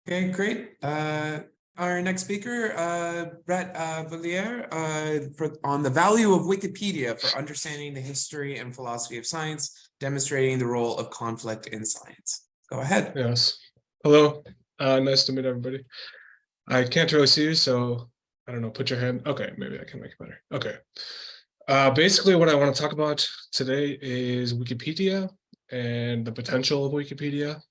Okay, great. Our next speaker, Brett Buttliere, on the value of Wikipedia for understanding the history and philosophy of science, demonstrating the role of conflict in science. Go ahead. Yes. Hello. Nice to meet everybody. I can't really see you, so I don't know, put your hand. Okay, maybe I can make it better. Okay. Basically, what I want to talk about today is Wikipedia and the potential of Wikipedia.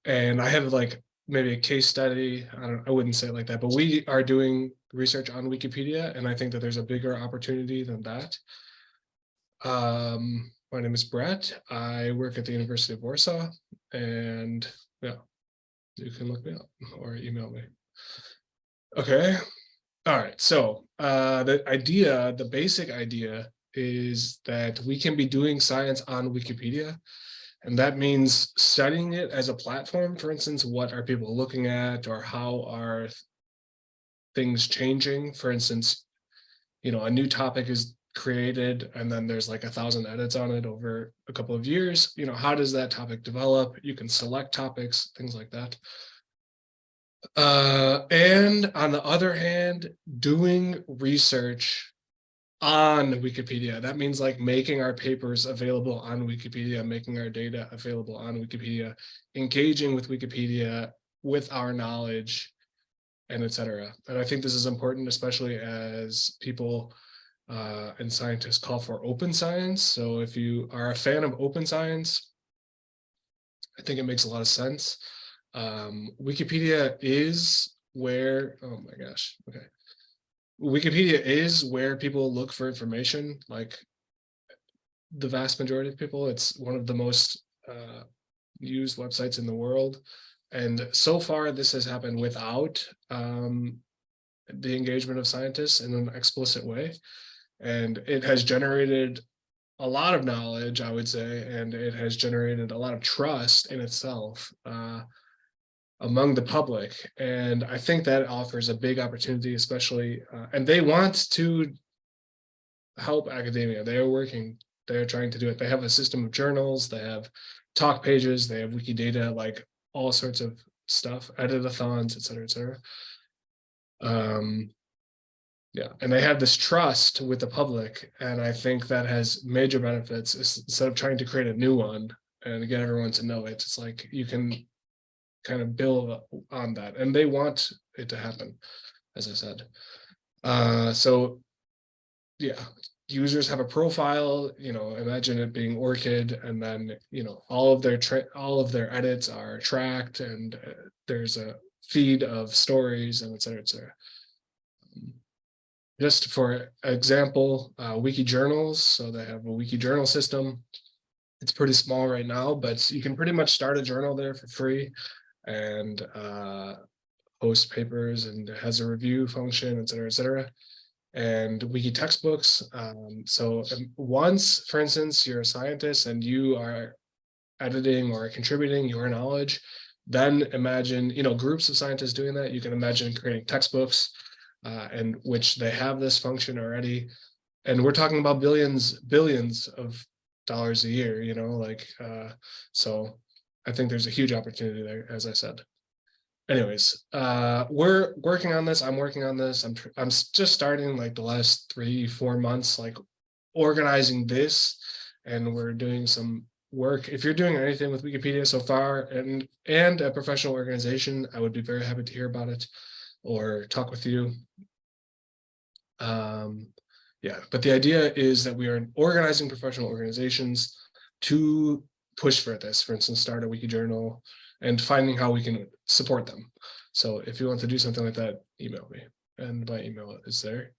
And I have like maybe a case study. I wouldn't say it like that, but we are doing research on Wikipedia, and I think that there's a bigger opportunity than that. My name is Brett. I work at the University of Warsaw, and yeah, you can look me up or email me. Okay. All right. So the basic idea is that we can be doing science on Wikipedia. And that means studying it as a platform. For instance, what are people looking at, or how are things changing? For instance, a new topic is created and then there's like 1,000 edits on it over a couple of years. How does that topic develop? You can select topics, things like that. And on the other hand, doing research on Wikipedia. That means like making our papers available on Wikipedia, making our data available on Wikipedia, engaging with Wikipedia with our knowledge, and etc. And I think this is important, especially as people and scientists call for open science. So if you are a fan of open science, I think it makes a lot of sense. Wikipedia is where, oh my gosh, okay. Wikipedia is where people look for information, like the vast majority of people. It's one of the most used websites in the world. And so far, this has happened without the engagement of scientists in an explicit way. And it has generated a lot of knowledge, I would say, and it has generated a lot of trust in itself among the public. And I think that offers a big opportunity, especially, and they want to help academia. They're trying to do it. They have a system of journals, they have talk pages, they have Wikidata, like all sorts of stuff, edit-a-thons, et cetera, et cetera. Yeah, and they have this trust with the public, and I think that has major benefits. Instead of trying to create a new one and get everyone to know it, it's like you can kind of build on that, and they want it to happen, as I said. So yeah, users have a profile, imagine it being ORCID, and then all of their edits are tracked, and there's a feed of stories, and et cetera, et cetera. Just for example, wiki journals. So they have a wiki journal system. It's pretty small right now, but you can pretty much start a journal there for free and post papers, and it has a review function, et cetera, et cetera. And wiki textbooks. So once, for instance, you're a scientist and you are editing or contributing your knowledge, then imagine, groups of scientists doing that. You can imagine creating textbooks, and which they have this function already. And we're talking about billions of dollars a year, so I think there's a huge opportunity there, as I said. Anyways, we're working on this. I'm working on this. I'm just starting like the last 3-4 months, like organizing this, and we're doing some work. If you're doing anything with Wikipedia so far and a professional organization, I would be very happy to hear about it or talk with you. Yeah, but the idea is that we are organizing professional organizations to push for this. For instance, start a wiki journal and finding how we can support them. So if you want to do something like that, email me, and my email is there.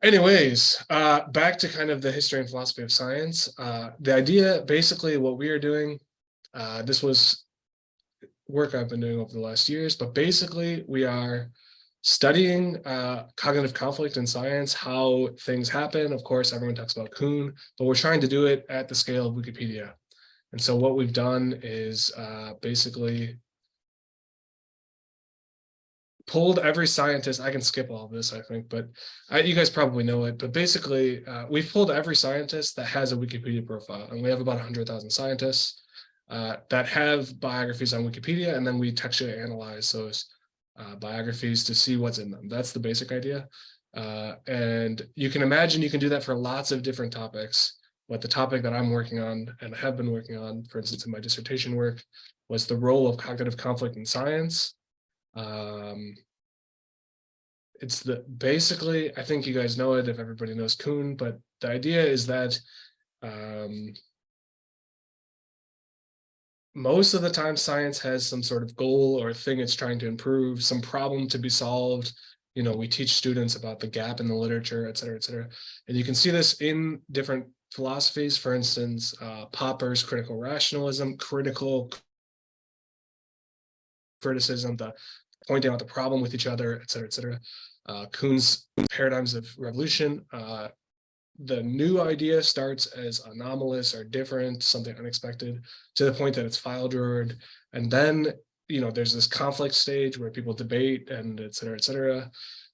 Anyways, back to kind of the history and philosophy of science. The idea, basically what we are doing, this was work I've been doing over the last years, but basically we are studying cognitive conflict in science, how things happen. Of course, everyone talks about Kuhn, but we're trying to do it at the scale of Wikipedia. And so what we've done is basically pulled every scientist. I can skip all of this, I think, but you guys probably know it. But basically, we've pulled every scientist that has a Wikipedia profile, and we have about 100,000 scientists. that have biographies on Wikipedia, and then we textually analyze those biographies to see what's in them. That's the basic idea. And you can imagine you can do that for lots of different topics. But the topic that I'm working on and have been working on, for instance, in my dissertation work, was the role of cognitive conflict in science. It's basically, I think you guys know it if everybody knows Kuhn, but the idea is that most of the time science has some sort of goal or thing it's trying to improve, some problem to be solved. You know, we teach students about the gap in the literature, et cetera, et cetera. And you can see this in different philosophies. For instance, Popper's critical rationalism, critical criticism, the pointing out the problem with each other, et cetera, et cetera. Kuhn's paradigms of revolution. The new idea starts as anomalous or different, something unexpected, to the point that it's file drawered. And then, you know, there's this conflict stage where people debate and et cetera, et cetera.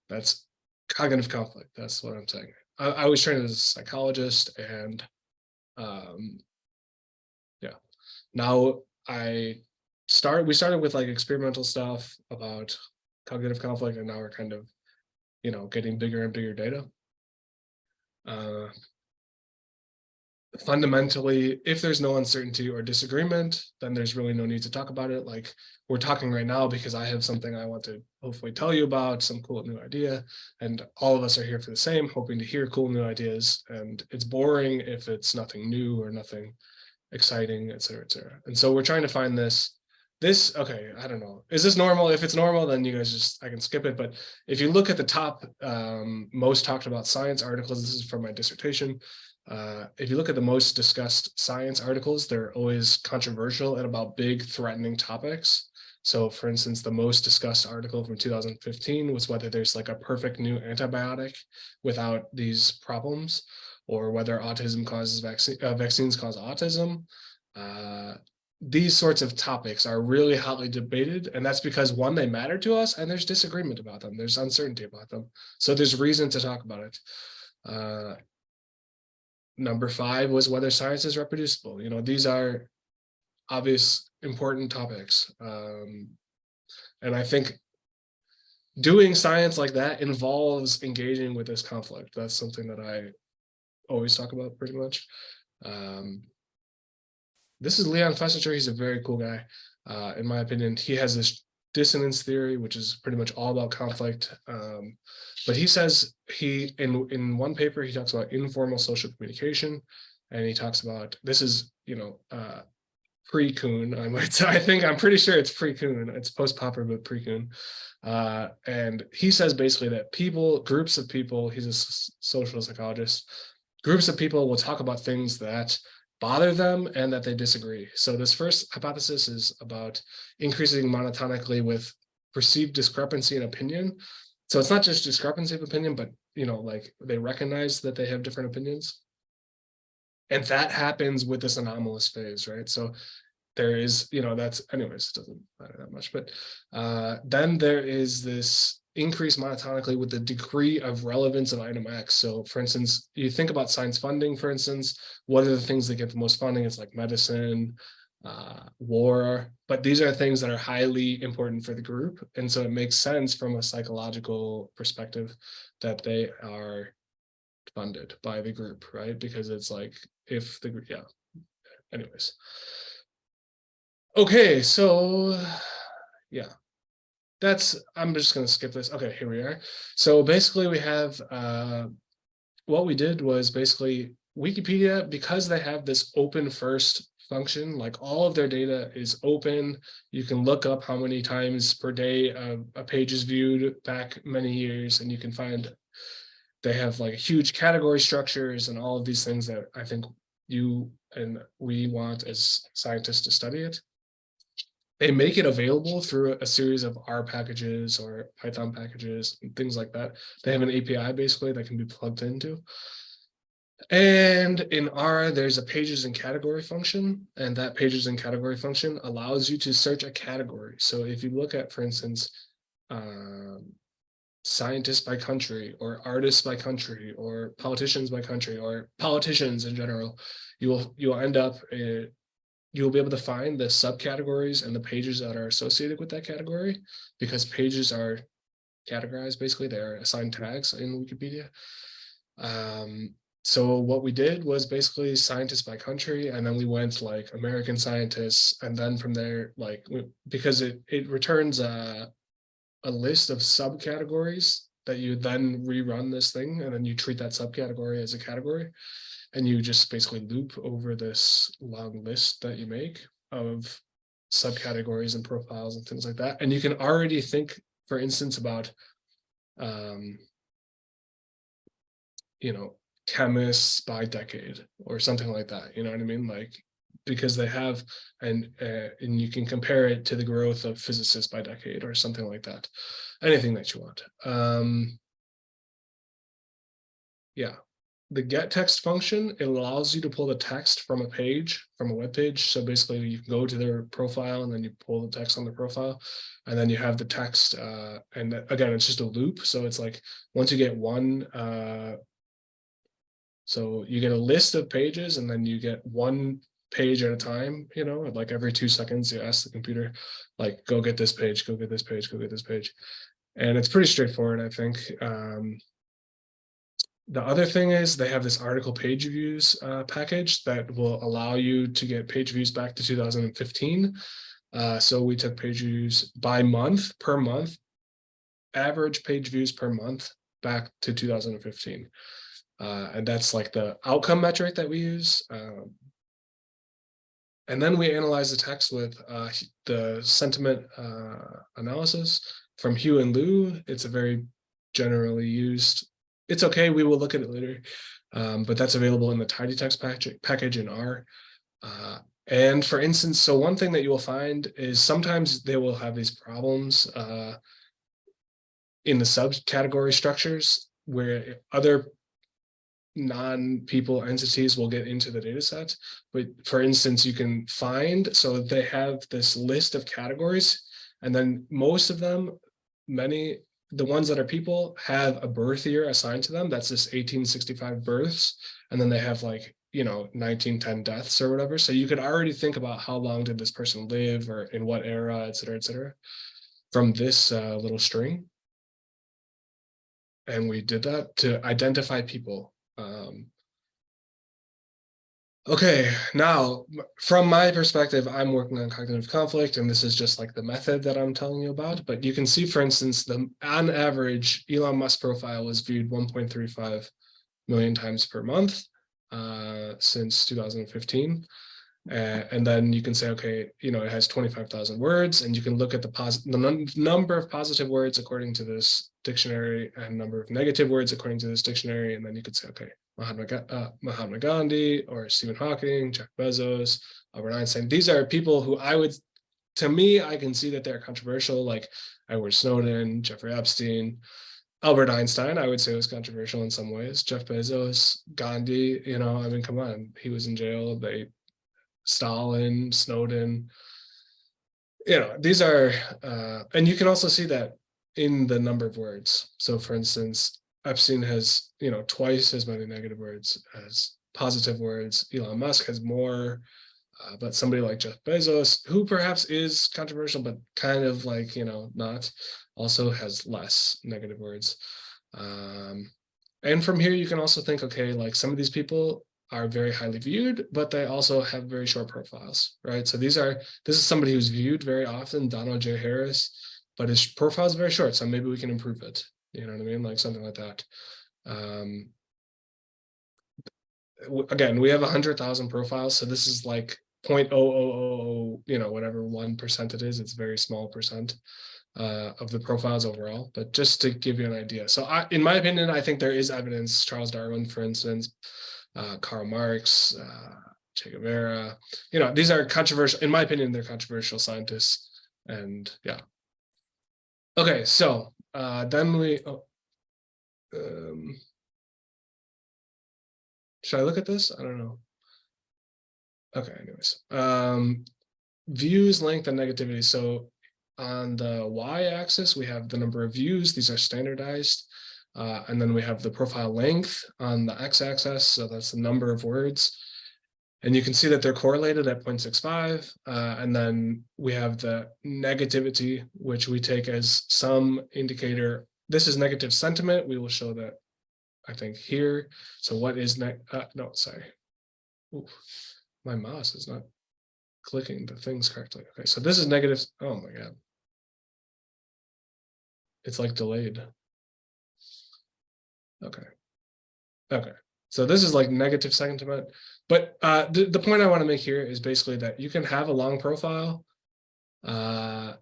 That's cognitive conflict. That's what I'm saying. I was trained as a psychologist, and yeah. Now we started with like experimental stuff about cognitive conflict, and now we're kind of, you know, getting bigger and bigger data. Fundamentally, if there's no uncertainty or disagreement, then there's really no need to talk about it. Like we're talking right now because I have something I want to hopefully tell you about, some cool new idea, and all of us are here for the same, hoping to hear cool new ideas. And it's boring if it's nothing new or nothing exciting, et cetera, et cetera. And so we're trying to find this, okay, I don't know. Is this normal? If it's normal, then you guys I can skip it. But if you look at the top most talked about science articles, this is from my dissertation. If you look at the most discussed science articles, they're always controversial and about big threatening topics. So for instance, the most discussed article from 2015 was whether there's like a perfect new antibiotic without these problems, or whether autism causes vaccines cause autism. These sorts of topics are really hotly debated, and that's because, one, they matter to us, and there's disagreement about them. There's uncertainty about them. So there's reason to talk about it. Number 5 was whether science is reproducible. You know, these are obvious, important topics. And I think doing science like that involves engaging with this conflict. That's something that I always talk about pretty much. This is Leon Fessinger. He's a very cool guy. In my opinion, he has this dissonance theory, which is pretty much all about conflict. But he says in one paper, he talks about informal social communication, and he talks about, this is, you know, pre-Kuhn, I might say. I'm pretty sure it's pre-Kuhn. It's post-Popper, but pre-Kuhn. And he says basically that groups of people, he's a social psychologist, groups of people will talk about things that bother them and that they disagree. So this first hypothesis is about increasing monotonically with perceived discrepancy in opinion. So it's not just discrepancy of opinion, but, you know, like they recognize that they have different opinions. And that happens with this anomalous phase, right? So there is, you know, that's, anyways, it doesn't matter that much. But then there is this increase monotonically with the degree of relevance of item X. So for instance, you think about science funding, for instance, what are the things that get the most funding? It's like medicine, war, but these are things that are highly important for the group. And so it makes sense from a psychological perspective that they are funded by the group, right? Because it's like, if the group, yeah, anyways. Okay, so yeah. I'm just going to skip this. Okay, here we are. So basically we have, what we did was basically Wikipedia, because they have this open first function, like all of their data is open. You can look up how many times per day a page is viewed back many years, and you can find they have like huge category structures and all of these things that I think you and we want as scientists to study it. They make it available through a series of R packages or Python packages and things like that. They have an API basically that can be plugged into. And in R, there's a pages and category function, and that pages and category function allows you to search a category. So if you look at, for instance, scientists by country, or artists by country, or politicians by country, or politicians in general, you'll end up you'll be able to find the subcategories and the pages that are associated with that category, because pages are categorized, basically they're assigned tags in Wikipedia. So what we did was basically scientists by country, and then we went like American scientists, and then from there, like, because it returns a list of subcategories that you then rerun this thing, and then you treat that subcategory as a category, and you just basically loop over this long list that you make of subcategories and profiles and things like that. And you can already think, for instance, about chemists by decade or something like that, you know what I mean? Like, because they have, and you can compare it to the growth of physicists by decade or something like that, anything that you want. Yeah, the get text function, it allows you to pull the text from a page, from a web page. So basically you can go to their profile and then you pull the text on the profile, and then you have the text, and again, it's just a loop. So it's like, once you get one, so you get a list of pages, and then you get one page at a time, like every 2 seconds, you ask the computer, like, go get this page, go get this page, go get this page. And it's pretty straightforward, I think. The other thing is they have this article page views package that will allow you to get page views back to 2015. So we took page views by month, per month, average page views per month back to 2015. And that's like the outcome metric that we use. And then we analyze the text with the sentiment analysis from Hugh and Liu. It's a very generally used. It's okay, we will look at it later, but that's available in the tidytext package in R. And for instance, so one thing that you will find is sometimes they will have these problems in the subcategory structures where other non-people entities will get into the data set. But for instance, you can find, so they have this list of categories, and then most of them, the ones that are people, have a birth year assigned to them. That's this 1865 births. And then they have like, 1910 deaths or whatever. So you could already think about how long did this person live, or in what era, et cetera, from this little string. And we did that to identify people. Okay, now from my perspective, I'm working on cognitive conflict, and this is just like the method that I'm telling you about. But you can see, for instance, on average, Elon Musk profile was viewed 1.35 million times per month since 2015. And then you can say, okay, it has 25,000 words, and you can look at the number of positive words according to this dictionary and number of negative words according to this dictionary. And then you could say, okay, Mahatma Gandhi or Stephen Hawking, Jeff Bezos, Albert Einstein. These are people who to me, I can see that they're controversial, like Edward Snowden, Jeffrey Epstein. Albert Einstein, I would say, was controversial in some ways. Jeff Bezos, Gandhi, I mean, come on, he was in jail. Stalin, Snowden, these are, and you can also see that in the number of words. So for instance, Epstein has, twice as many negative words as positive words. Elon Musk has more, but somebody like Jeff Bezos, who perhaps is controversial, but kind of like, not, also has less negative words. And from here, you can also think, okay, like some of these people are very highly viewed, but they also have very short profiles, right? So this is somebody who's viewed very often, Donald J. Harris, but his profile is very short. So maybe we can improve it. You know what I mean? Like something like that. Again, we have 100,000 profiles. So this is like 0.0000, whatever 1% it is. It's a very small percent of the profiles overall, but just to give you an idea. So in my opinion, I think there is evidence. Charles Darwin, for instance, Karl Marx, Che Guevara, these are controversial, in my opinion, they're controversial scientists. And yeah. Okay, so then should I look at this? I don't know. Okay, anyways. Views, length, and negativity. So on the y-axis, we have the number of views. These are standardized. And then we have the profile length on the x-axis. So that's the number of words. And you can see that they're correlated at 0.65. And then we have the negativity, which we take as some indicator. This is negative sentiment. We will show that, I think, here. So what is no, sorry. Ooh, my mouse is not clicking the things correctly. Okay, so this is negative. Oh my God. It's like delayed. Okay. Okay. So this is like negative sentiment. But the point I want to make here is basically that you can have a long profile, but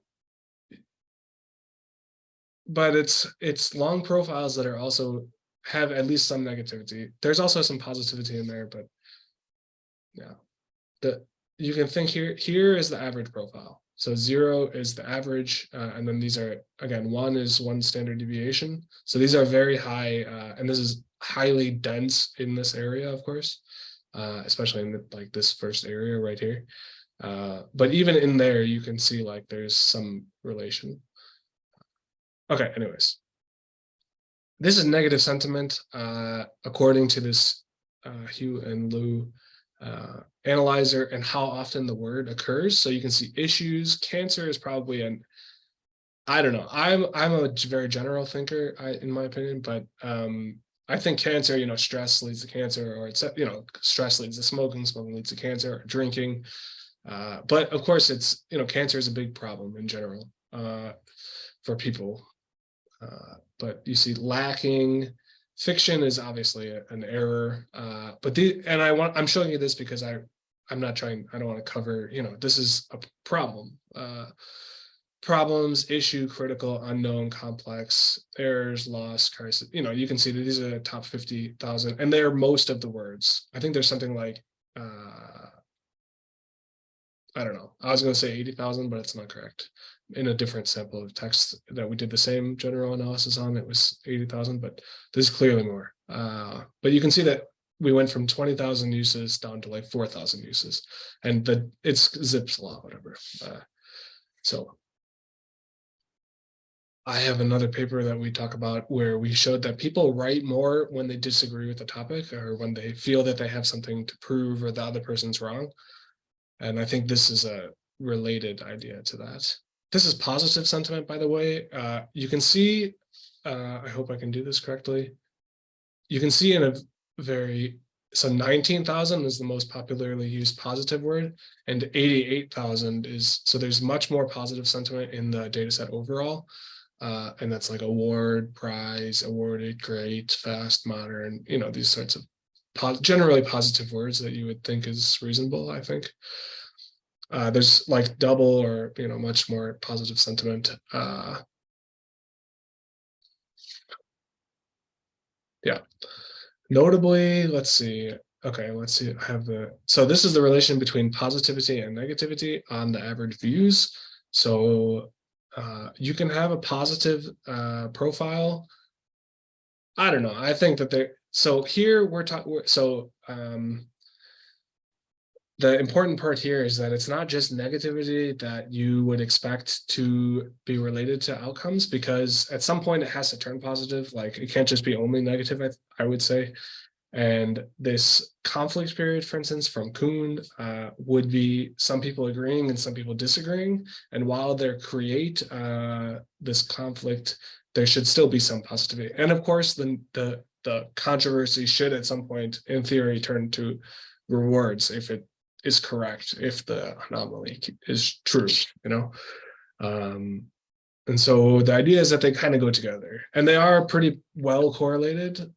it's long profiles that are also have at least some negativity. There's also some positivity in there, but yeah, you can think here is the average profile. So 0 is the average, and then these are, again, 1 is 1 standard deviation. So these are very high, and this is highly dense in this area, of course, especially in like this first area right here. But even in there, you can see like there's some relation. Okay, anyways. This is negative sentiment, according to this Hugh and Liu analyzer, and how often the word occurs. So you can see issues. Cancer is probably I don't know. I'm a very general thinker, in my opinion, but I think cancer, stress leads to cancer, or it's, stress leads to smoking, smoking leads to cancer, or drinking. But of course, it's, cancer is a big problem in general for people. But you see lacking. Fiction is obviously an error, but I'm showing you this because I don't want to cover, this is a problem. Problems, issue, critical, unknown, complex, errors, loss, crisis. You can see that these are the top 50,000, and they're most of the words. I think there's something like, I don't know. I was going to say 80,000, but it's not correct. In a different sample of text that we did the same general analysis on, it was 80,000, but this is clearly more. But you can see that we went from 20,000 uses down to like 4,000 uses, and it's Zipf's law, whatever. So I have another paper that we talk about where we showed that people write more when they disagree with the topic, or when they feel that they have something to prove or the other person's wrong. And I think this is a related idea to that. This is positive sentiment, by the way. You can see, I hope I can do this correctly. You can see so 19,000 is the most popularly used positive word, and 88,000 is, so there's much more positive sentiment in the data set overall. And that's like award, prize, awarded, great, fast, modern, these sorts of generally positive words that you would think is reasonable, I think. There's like double or, much more positive sentiment. Yeah. Notably, let's see. Okay, let's see. So this is the relation between positivity and negativity on the average views. So you can have a positive profile. I don't know. I think that so here we're talking, the important part here is that it's not just negativity that you would expect to be related to outcomes, because at some point it has to turn positive. Like it can't just be only negative, I would say. And this conflict period, for instance, from Kuhn, would be some people agreeing and some people disagreeing. And while they create this conflict, there should still be some positivity. And of course, the controversy should at some point, in theory, turn to rewards if it is correct, if the anomaly is true, and so the idea is that they kind of go together, and they are pretty well correlated.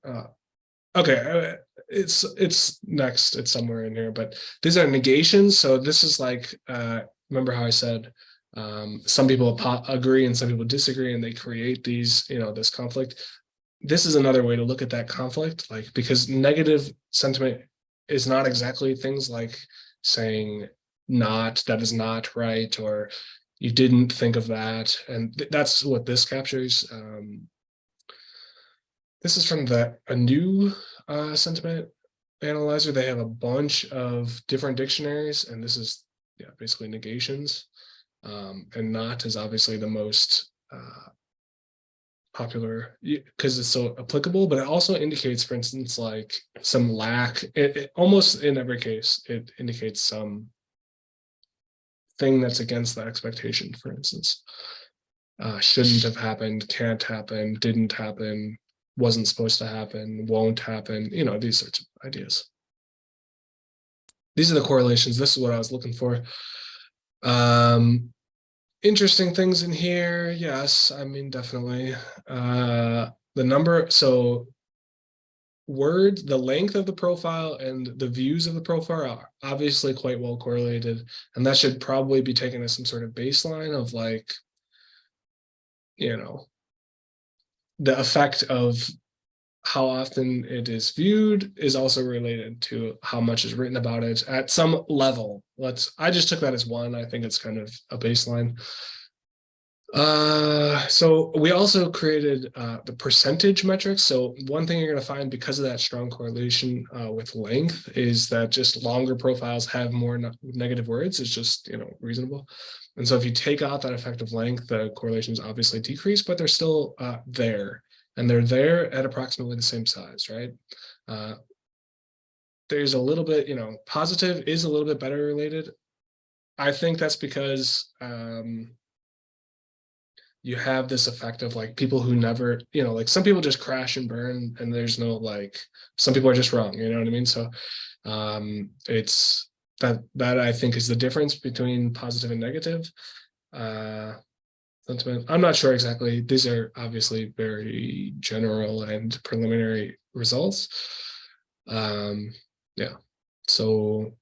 Okay, it's next, it's somewhere in here, but these are negations. So this is like, remember how I said some people agree and some people disagree, and they create these, this conflict. This is another way to look at that conflict, like, because negative sentiment is not exactly things like saying that is not right, or you didn't think of that. And that's what this captures. This is from a new sentiment analyzer. They have a bunch of different dictionaries, and this is basically negations. And not is obviously the most popular because it's so applicable, but it also indicates, for instance, like some lack. It almost in every case, it indicates some thing that's against the expectation, for instance. Shouldn't have happened, can't happen, didn't happen, wasn't supposed to happen, won't happen, you know, these sorts of ideas. These are the correlations. This is what I was looking for. Interesting things in here. Yes, I mean, definitely. The number, so words, the length of the profile and the views of the profile are obviously quite well correlated. And that should probably be taken as some sort of baseline of like, you know, the effect of how often it is viewed is also related to how much is written about it at some level. I just took that as one. I think it's kind of a baseline. So we also created the percentage metrics. So one thing you're going to find because of that strong correlation with length is that just longer profiles have more negative words. It's just, you know, reasonable. And so if you take out that effect of length, the correlations obviously decrease, but they're still there. And they're there at approximately the same size, right? There's a little bit, you know, positive is a little bit better related. I think that's because you have this effect of like people who never, you know, like some people just crash and burn and there's no like, some people are just wrong, you know what I mean? So it's that I think is the difference between positive and negative. Sentiment. I'm not sure exactly. These are obviously very general and preliminary results. Yeah. So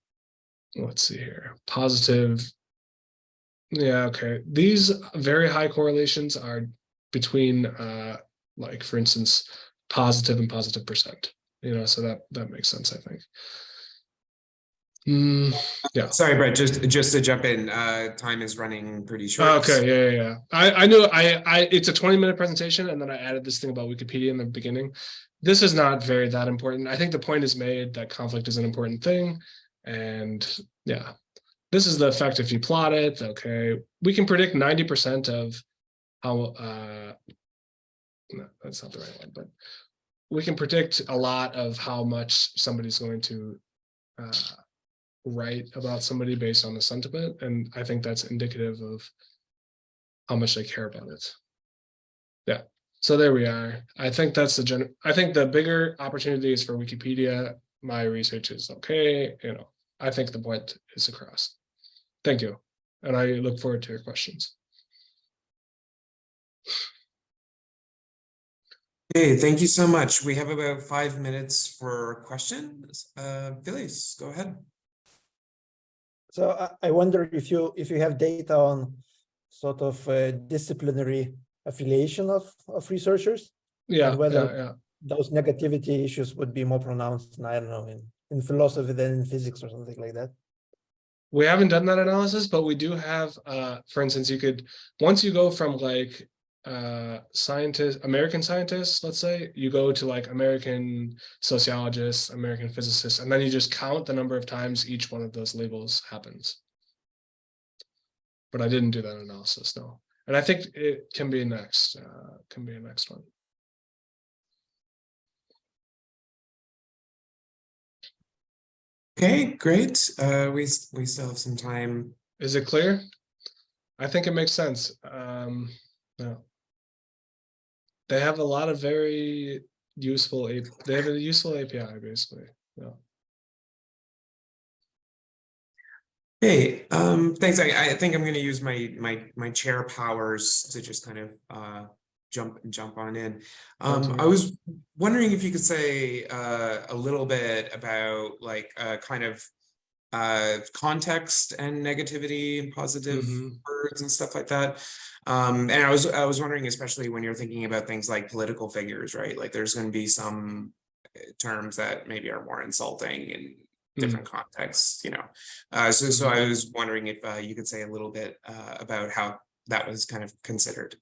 let's see here. Positive. Yeah, okay. These very high correlations are between like for instance, positive and positive percent. You know, so that makes sense, I think. Yeah. Sorry, Brett, just to jump in, time is running pretty short. Okay, yeah. I knew it's a 20-minute presentation, and then I added this thing about Wikipedia in the beginning. This is not that important. I think the point is made that conflict is an important thing. And yeah, this is the effect if you plot it. Okay, we can predict 90% of how no, that's not the right one, but we can predict a lot of how much somebody's going to write about somebody based on the sentiment, and I think that's indicative of how much they care about it. Yeah, so there we are. I think that's I think the bigger opportunity is for Wikipedia. My research is okay, you know, I think the point is across. Thank you, and I look forward to your questions. Okay, thank you so much. We have about 5 minutes for questions. Phyllis, go ahead. So I wonder if you have data on sort of disciplinary affiliation of researchers. Yeah, and whether those negativity issues would be more pronounced, I don't know, in philosophy than in physics or something like that. We haven't done that analysis, but we do have, for instance, you could, once you go from like American scientists, let's say, you go to like American sociologists, American physicists, and then you just count the number of times each one of those labels happens. But I didn't do that analysis, no. And I think it can be next, one. Okay, great. We still have some time. Is it clear? I think it makes sense. Yeah. They have a lot of very useful, they have a useful API basically. Yeah. Hey, thanks. I think I'm going to use my chair powers to just kind of jump on in. I was wondering if you could say a little bit about like kind of context and negativity and positive words and stuff like that. And I was wondering, especially when you're thinking about things like political figures, right? Like there's going to be some terms that maybe are more insulting in different contexts, you know. So I was wondering if you could say a little bit about how that was kind of considered.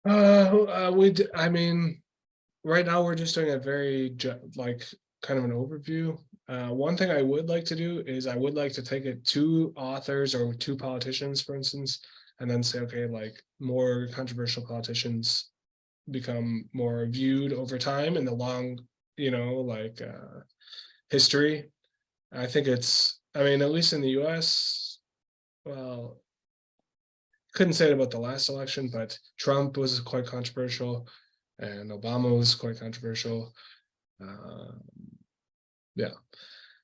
I mean, right now we're just doing a very like kind of an overview. One thing I would like to do is I would like to take it to authors or to politicians, for instance, and then say, okay, like more controversial politicians become more viewed over time in the long, like history. I think I mean, at least in the US, well, couldn't say it about the last election, but Trump was quite controversial and Obama was quite controversial. Yeah.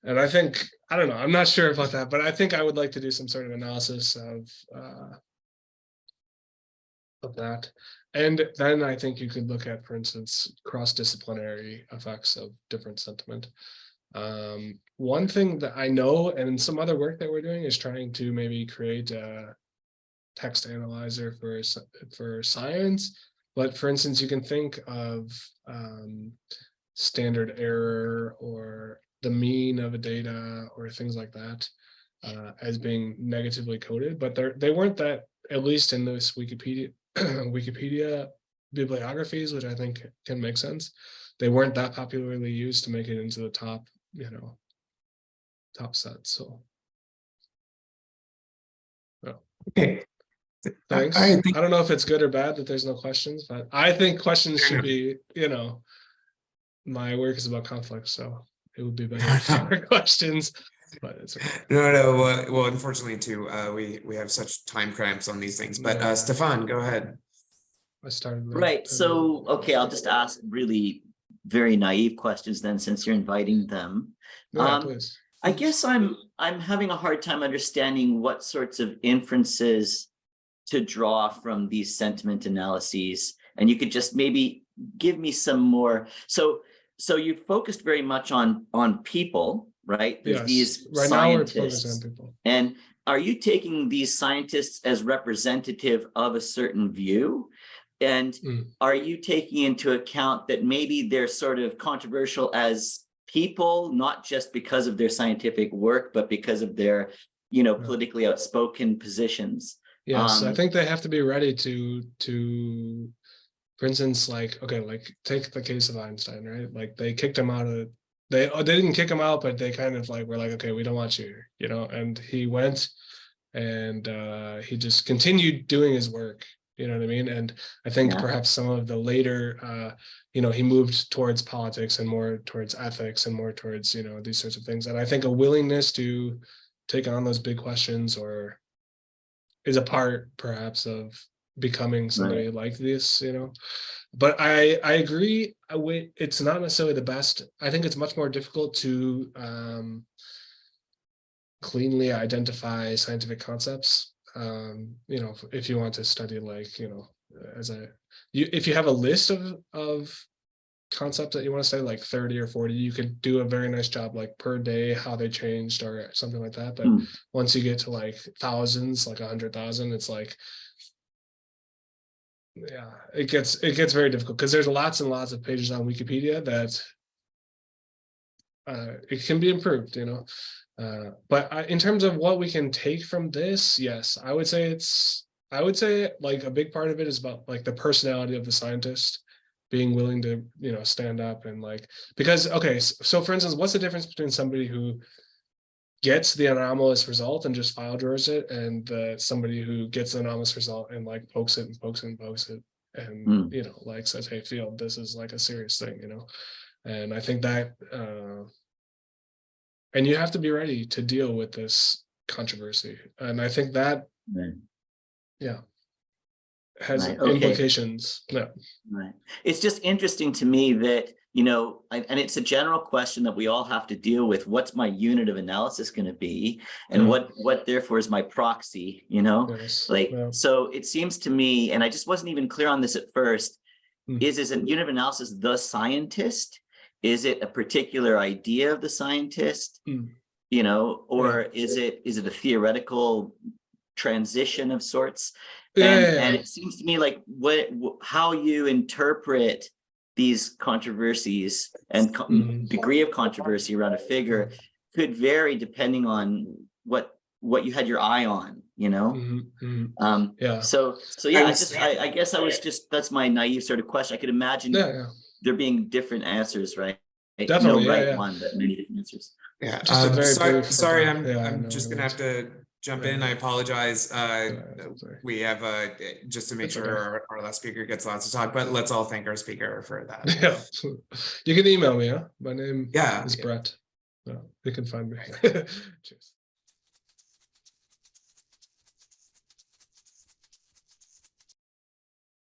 And I think, I don't know, I'm not sure about that, but I think I would like to do some sort of analysis of that. And then I think you could look at, for instance, cross-disciplinary effects of different sentiment. One thing that I know, and some other work that we're doing, is trying to maybe create a text analyzer for science. But for instance, you can think of standard error or the mean of a data or things like that as being negatively coded, but they weren't that, at least in this Wikipedia bibliographies, which I think can make sense. They weren't that popularly used to make it into the top, top set. So, well, Okay. thanks. I I don't know if it's good or bad that there's no questions, but I think questions should be, my work is about conflict, so it would be better if there were questions, but it's okay. No. Well, unfortunately, too, we have such time cramps on these things. But Yeah. Stefan, go ahead. I started late. Right. So, okay, I'll just ask really very naive questions then, since you're inviting them. Yeah, please. I guess I'm having a hard time understanding what sorts of inferences to draw from these sentiment analyses. And you could just maybe give me some more. So you focused very much on people, right? There's these right scientists. now we're focused on people. And are you taking these scientists as representative of a certain view? And are you taking into account that maybe they're sort of controversial as people, not just because of their scientific work, but because of their, politically outspoken positions? Yes, I think they have to be ready to, for instance, like, okay, like take the case of Einstein, right? Like they kicked him out of, they didn't kick him out, but they kind of like were like, okay, we don't want you here, and he went and he just continued doing his work. You know what I mean? And I think perhaps some of the later, he moved towards politics and more towards ethics and more towards, these sorts of things. And I think a willingness to take on those big questions is a part perhaps of becoming somebody like this, But I agree. It's not necessarily the best. I think it's much more difficult to cleanly identify scientific concepts. If you want to study, like, if you have a list of concepts that you want to study, like 30 or 40, you could do a very nice job, like per day, how they changed or something like that. But once you get to like thousands, like 100,000, it's like, yeah, it gets very difficult because there's lots and lots of pages on Wikipedia that it can be improved, but in terms of what we can take from this, yes, I would say like a big part of it is about like the personality of the scientist being willing to, stand up and like, because, okay, so for instance, what's the difference between somebody who gets the anomalous result and just file drawers it and somebody who gets the anomalous result and like pokes it and pokes it and pokes it and, like says, hey, field, this is like a serious thing, and I think that, and you have to be ready to deal with this controversy. And I think that, has implications. Yeah. Right. It's just interesting to me that, and it's a general question that we all have to deal with. What's my unit of analysis going to be? And what therefore is my proxy, Yes. So it seems to me, and I just wasn't even clear on this at first, is a unit of analysis the scientist? Is it a particular idea of the scientist, or is it a theoretical transition of sorts? And it seems to me like how you interpret these controversies and degree of controversy around a figure could vary depending on what you had your eye on, So yeah, I guess that's my naive sort of question. I could imagine there being different answers, right? Definitely, no right one, but many different answers. Yeah. Just a very brief. Sorry, I'm just gonna have to jump in. I apologize. Sorry. We have just to make It's sure okay. our last speaker gets lots to talk, but let's all thank our speaker for that. Yeah. You can email me, huh? My name Yeah. is Brett. So you can find me. Cheers.